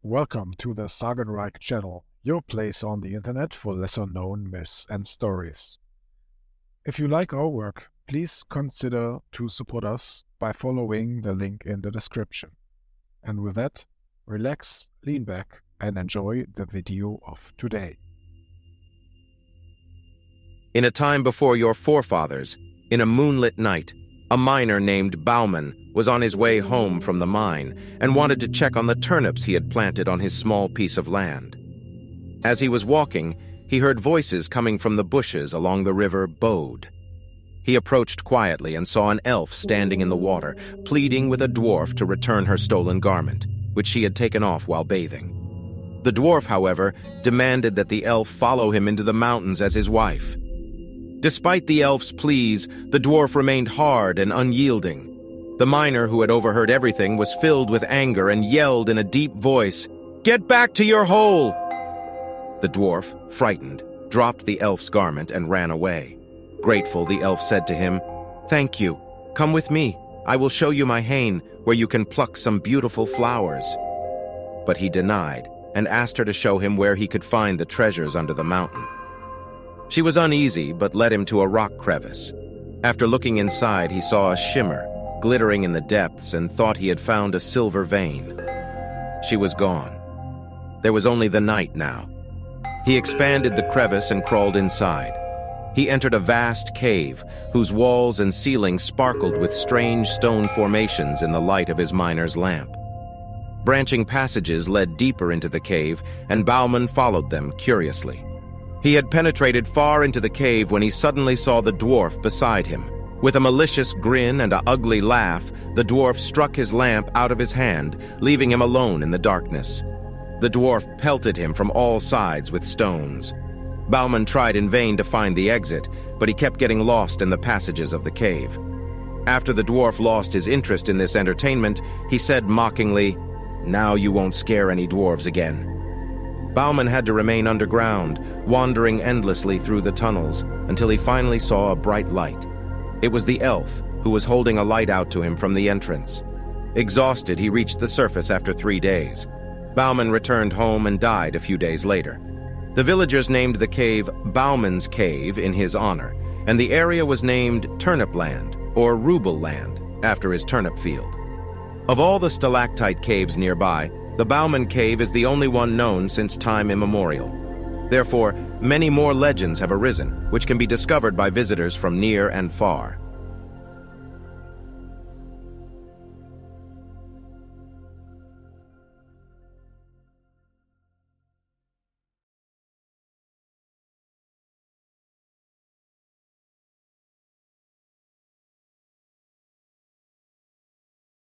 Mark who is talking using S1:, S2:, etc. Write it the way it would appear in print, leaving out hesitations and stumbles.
S1: Welcome to the SAGENREICH channel, your place on the internet for lesser-known myths and stories. If you like our work, please consider to support us by following the link in the description. And with that, relax, lean back, and enjoy the video of today.
S2: In a time before your forefathers, in a moonlit night, a miner named Baumann was on his way home from the mine and wanted to check on the turnips he had planted on his small piece of land. As he was walking, he heard voices coming from the bushes along the river Bode. He approached quietly and saw an elf standing in the water, pleading with a dwarf to return her stolen garment, which she had taken off while bathing. The dwarf, however, demanded that the elf follow him into the mountains as his wife. Despite the elf's pleas, the dwarf remained hard and unyielding. The miner, who had overheard everything, was filled with anger and yelled in a deep voice, "Get back to your hole!" The dwarf, frightened, dropped the elf's garment and ran away. Grateful, the elf said to him, "Thank you. Come with me. I will show you my hane, where you can pluck some beautiful flowers." But he denied and asked her to show him where he could find the treasures under the mountain. She was uneasy, but led him to a rock crevice. After looking inside, he saw a shimmer, glittering in the depths, and thought he had found a silver vein. She was gone. There was only the night now. He expanded the crevice and crawled inside. He entered a vast cave, whose walls and ceiling sparkled with strange stone formations in the light of his miner's lamp. Branching passages led deeper into the cave, and Baumann followed them curiously. He had penetrated far into the cave when he suddenly saw the dwarf beside him. With a malicious grin and an ugly laugh, the dwarf struck his lamp out of his hand, leaving him alone in the darkness. The dwarf pelted him from all sides with stones. Baumann tried in vain to find the exit, but he kept getting lost in the passages of the cave. After the dwarf lost his interest in this entertainment, he said mockingly, "Now you won't scare any dwarves again." Baumann had to remain underground, wandering endlessly through the tunnels, until he finally saw a bright light. It was the elf, who was holding a light out to him from the entrance. Exhausted, he reached the surface after 3 days. Baumann returned home and died a few days later. The villagers named the cave Baumann's Cave in his honor, and the area was named Turnip Land, or Ruble Land, after his turnip field. Of all the stalactite caves nearby, the Baumann Cave is the only one known since time immemorial. Therefore, many more legends have arisen, which can be discovered by visitors from near and far.